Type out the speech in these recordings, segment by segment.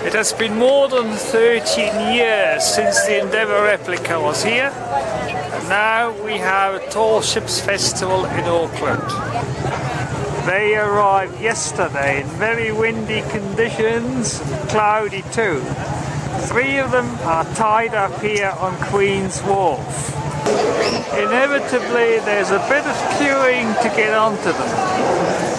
It has been more than 13 years since the Endeavour replica was here, and now we have a Tall Ships Festival in Auckland. They arrived yesterday in very windy conditions, cloudy too. 3 of them are tied up here on Queen's Wharf. Inevitably there's a bit of queuing to get onto them.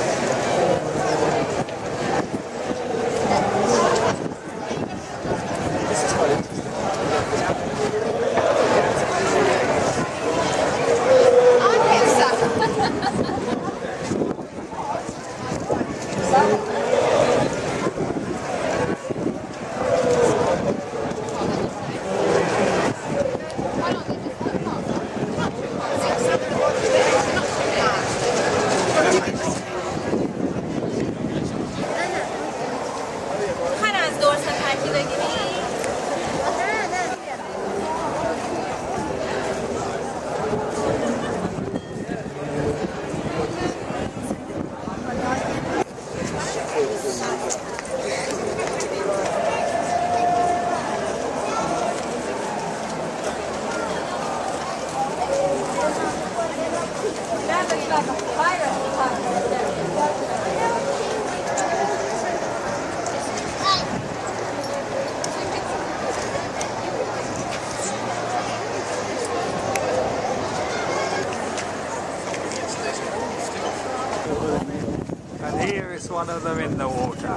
And here is one of them in the water.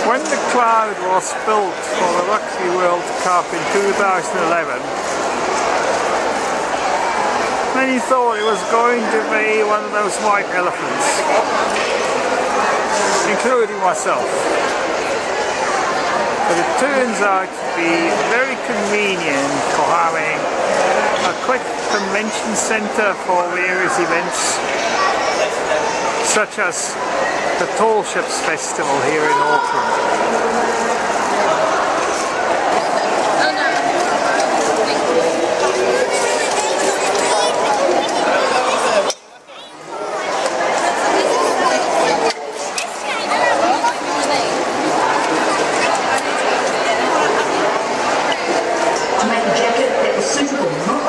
When the Cloud was built for the Rugby World Cup in 2011, many thought it was going to be one of those white elephants, including myself. But it turns out to be very convenient for having a quick convention centre for various events, such as the Tall Ships Festival here in Auckland.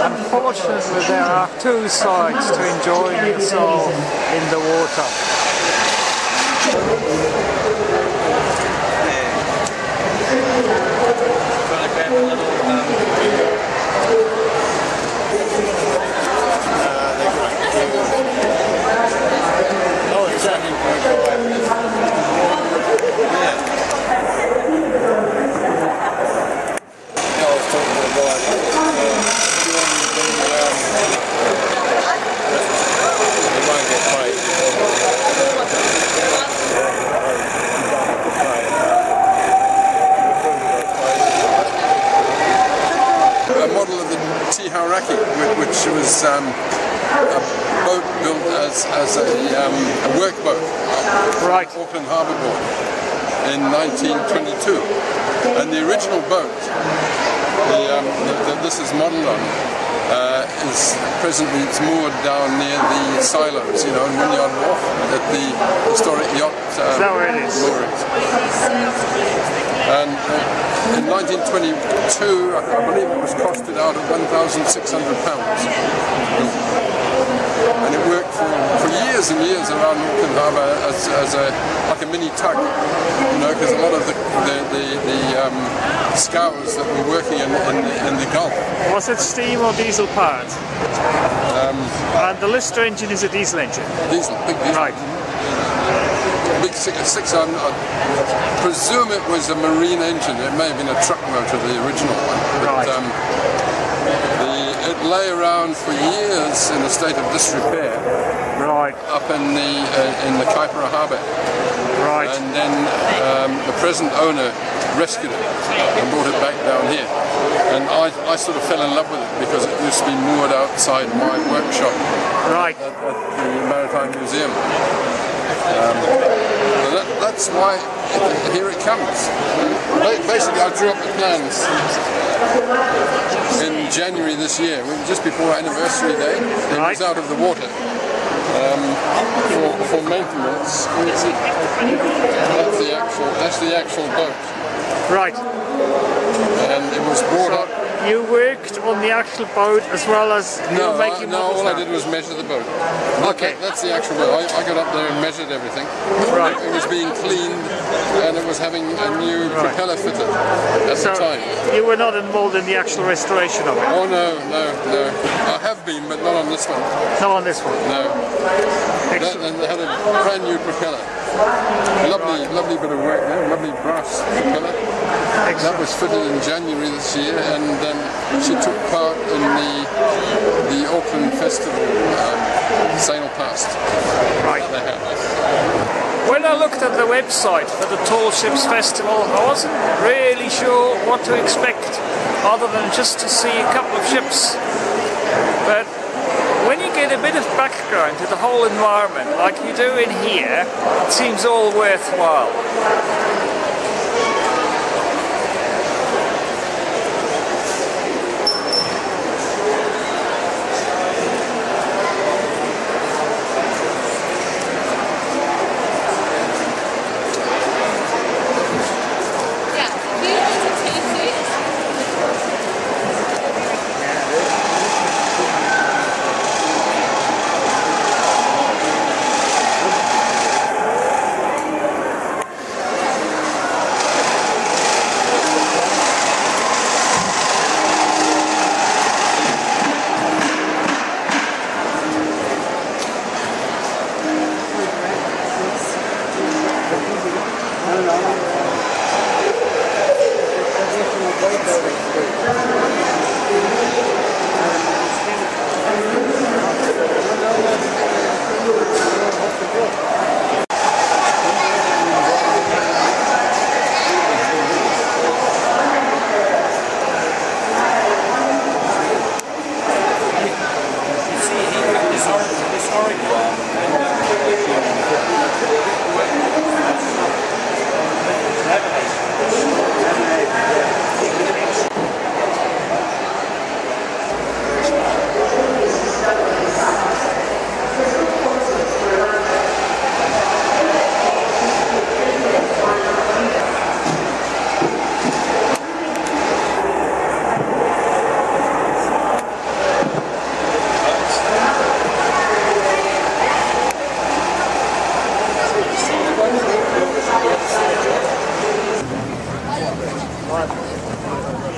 Unfortunately, there are 2 sides to enjoying yourself in the water. Which was a boat built as a workboat, right. Auckland Harbour Board in 1922, and the original boat that this is modelled on is presently moored down near the silos, you know, in Wynyard Wharf at the historic yacht moorings. And in 1922, I believe it was costed out at £1,600, and it worked for years and years around Auckland Harbour as like a mini tug, you know, because a lot of the scows that were working in the Gulf. Was it steam or diesel powered? And the Lister engine is a diesel engine? Diesel, big diesel. Right. Big 6, I presume it was a marine engine. It may have been a truck motor, the original one. But, it lay around for years in a state of disrepair. Right. Up in the Kaipara Harbour. Right. And then the present owner rescued it and brought it back down here. And I sort of fell in love with it because it used to be moored outside my workshop. Right. At the Maritime Museum. that's why here it comes. Basically, I drew up the plans in January this year, just before anniversary day. It was out of the water for maintenance. That's the actual boat. Right. And it was brought up. You worked on the actual boat as well as making models? All I did was measure the boat. Okay. That's the actual boat. I got up there and measured everything. Right. It was being cleaned and it was having a new propeller fitted at the time. You were not involved in the actual restoration of it? Oh no. I have been, but not on this one. Not on this one? No. And they had a brand new propeller. Lovely bit of work there, lovely brass propeller. That was fitted in January this year, and she took part in the Auckland Festival sail past. Right. When I looked at the website for the Tall Ships Festival, I wasn't really sure what to expect, other than just to see a couple of ships. But when you get a bit of background to the whole environment, like you do in here, it seems all worthwhile.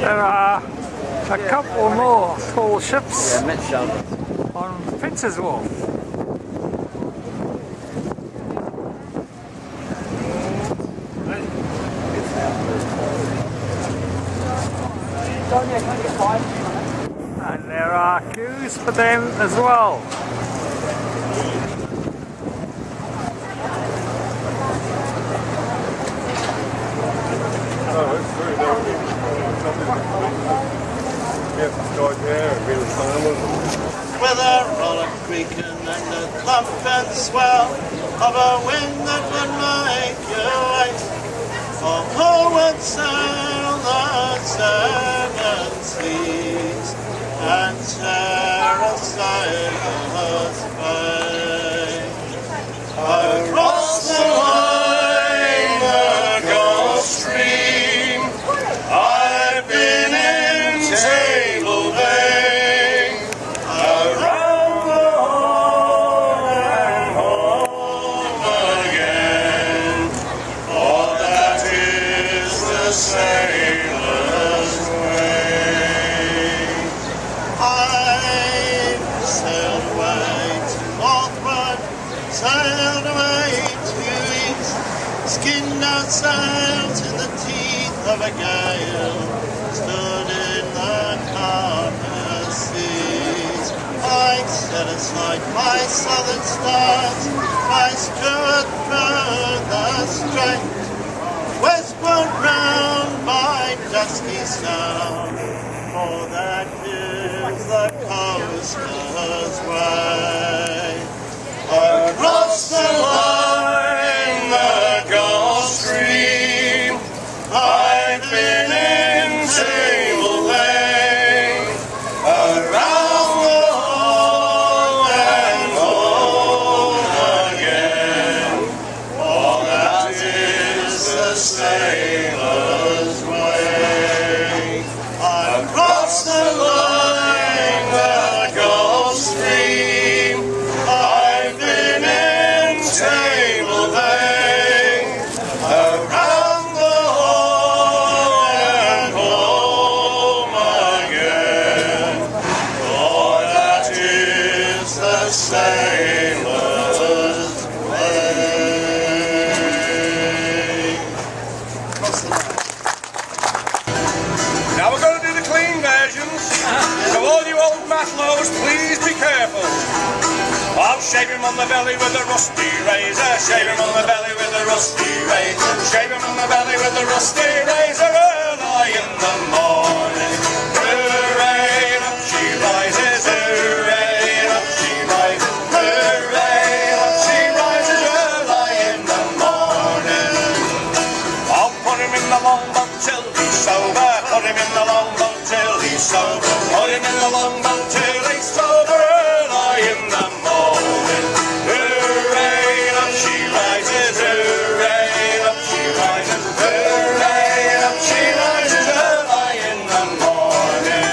There are a couple more tall ships on Prince's Wharf. And there are queues for them as well. With a rolling creaking and the thump and swell of a wind that would make you wait, for forward sail the seven seas and share a sailor's fate. Across the line, the Gulf Stream, I've been in Table Bay, around the Horn and home again, for that is the sailor's way. I've sailed away to northward, sailed away to east, skinned out sails in the teeth of a gale, stood in the calmer seas. I'd set aside my southern stars, my steward through the strait, westward round by dusky sound, for that is the coaster's way. Across the line, the Gulf table bang around the hall and home again. For that is the sailor's way. Now we're going to do the clean versions. So all you old matlows, please be careful. I'll shave him on the belly with a rusty razor. Shave him on the belly with a rusty razor. Shave him on the belly with a rusty razor early in the morning. Hooray, up she rises. Hooray, up she rises. Hooray, up she rises early in the morning. I'll put him in the longboat till he's sober. Put him in the longboat till he's sober. Put him in the longboat till he's sober early in the morning. Hooray, up she rises. Hooray, up she rises. Hooray, up she rises early in the morning.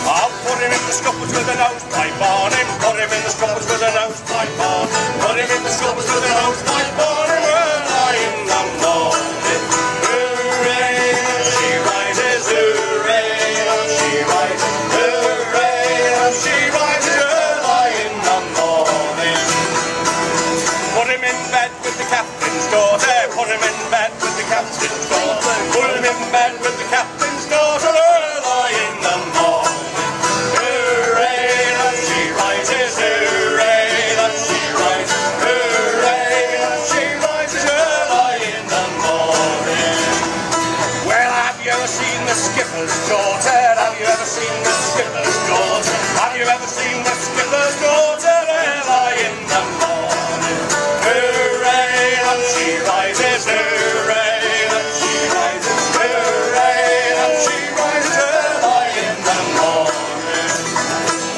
I'll put him in the scuppers with a nose pipe on him. Put him in the scuppers with a nose pipe on him. Put him in the scuppers with a nose pipe on him early in the morning. Hooray, up she rises. Hooray, up she rises. Hooray, up she rises early in the morning. Put him in bed with the captain's daughter. Put him in bed with the captain's daughter. Put him in bed with the captain's daughter early in the morning. Hooray, up she rises. Hooray, up she rises. Hooray, up she rises early in the morning. Well, have you ever seen the skipper's daughter? Have you ever seen the skipper's daughter? Have you ever seen the skipper's daughter early in the morning? Hooray, up she rises. Hooray, up she rises. Hooray, up she rises early in the morning.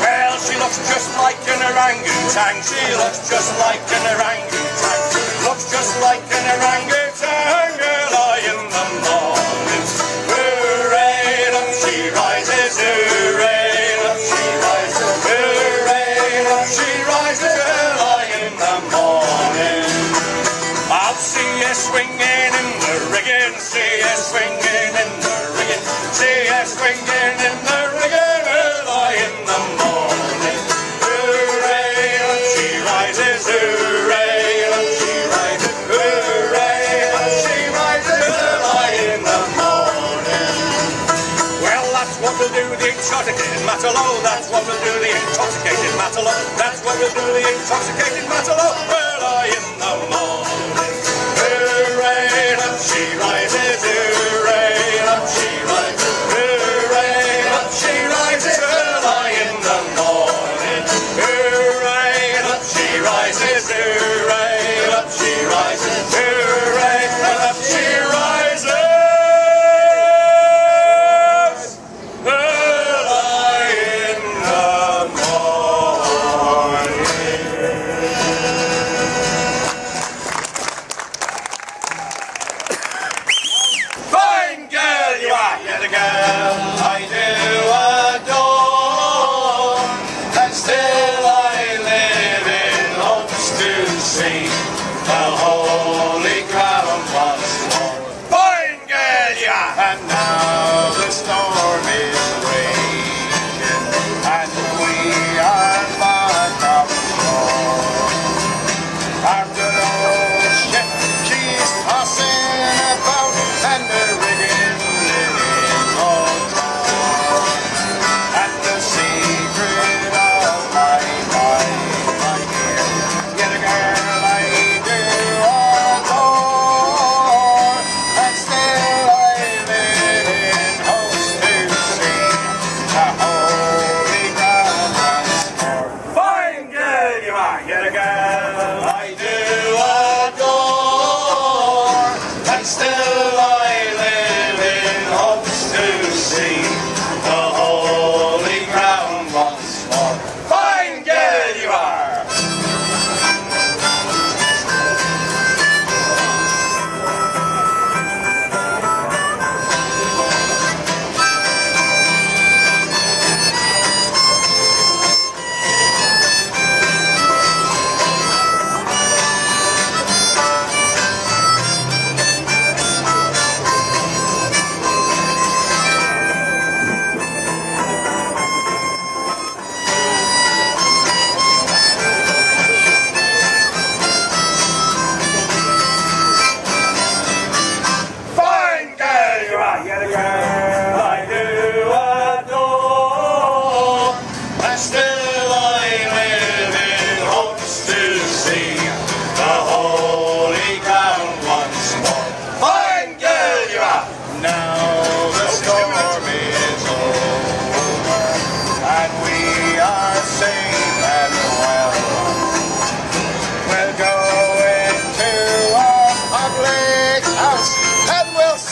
Well, she looks just like an orangutan. She looks just like an orangutan. Looks just like an orangutan early in the morning. Hooray, up she rises. Hooray, up she rises. Hooray, up she rises early in the morning. I'll see you swinging in the rigging. See you swinging in the rigging. See you swinging in the rigging early in the morning. Hooray, up she rises. Hooray, up she rises. Hooray, up she rises early in the morning. Well, that's what we'll do the intoxicated Matalo. That's what we'll do the intoxicated Matalo. That's what we'll do the intoxicated Matalo early in the morning. Hooray, up she rises. Hooray, up she rises. Hooray, up she rises early in the morning. Hooray, up she rises. Hooray, up she rises. Hooray, up she rises early in the morning. Fine girl you are, you're the girl I do adore, and still I live in hopes to see the Holy Crown once more. Fine girl you are, and now the storm is raging, and we are back up shore. After old ship, she's tossing about, and the rigging is all torn. And the secret of my life, my dear, you're the girl I do adore.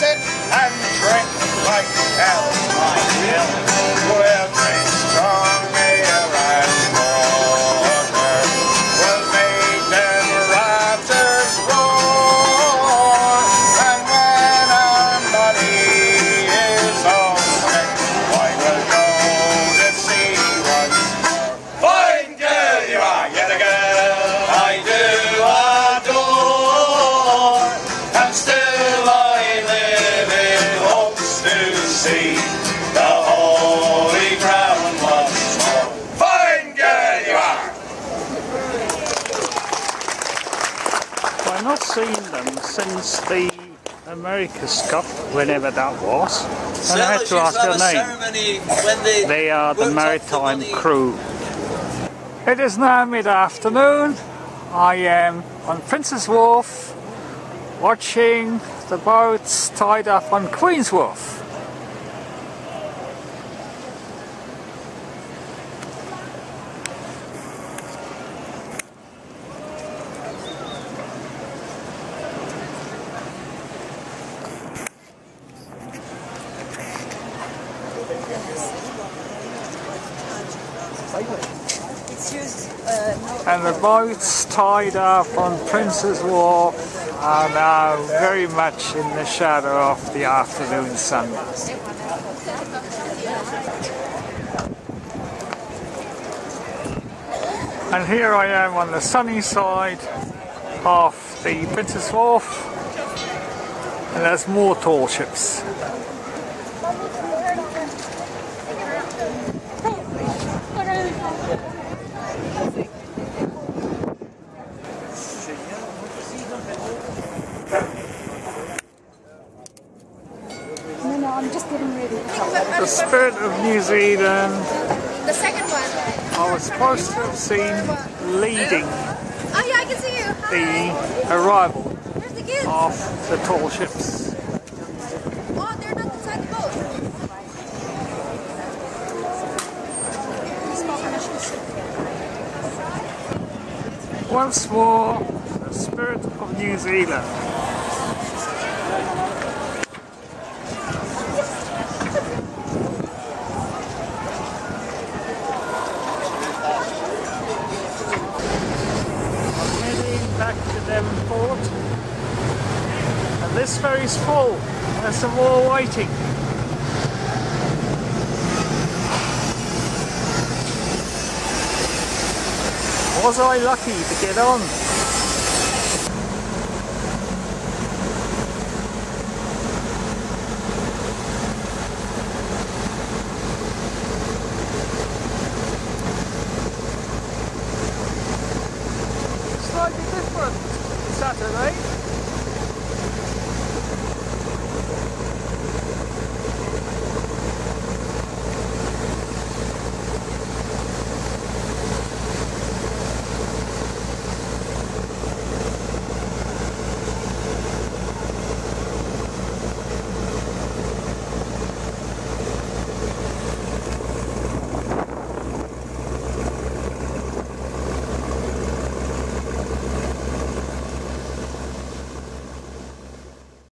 sit and drink like hell. We'll drink strong beer and water. We'll make them raptors roar. And when our money is all spent, why we'll go to sea once more. Fine girl you are, you're the girl I do adore. And still I live in hopes to see the holy ground once more. Fine girl you are! I've not seen them since the America's Cup, whenever that was. And I had to ask their name. They are the Maritime Crew. It is now mid-afternoon. I am on Princess Wharf watching the boats tied up on Queen's Wharf. And the boats tied up on Princess Wharf are now very much in the shadow of the afternoon sun. And here I am on the sunny side of the Princess Wharf, and there's more tall ships. I'm just getting ready. The Spirit of New Zealand, The second one. I was supposed to have seen leading Oh yeah, I can see you. the arrival Where's the kids? of the tall ships. Oh, they're not inside the boat. Once more, the Spirit of New Zealand. Back to Devonport, and this ferry's full. There's some more waiting. Was I lucky to get on? Slightly different Saturday.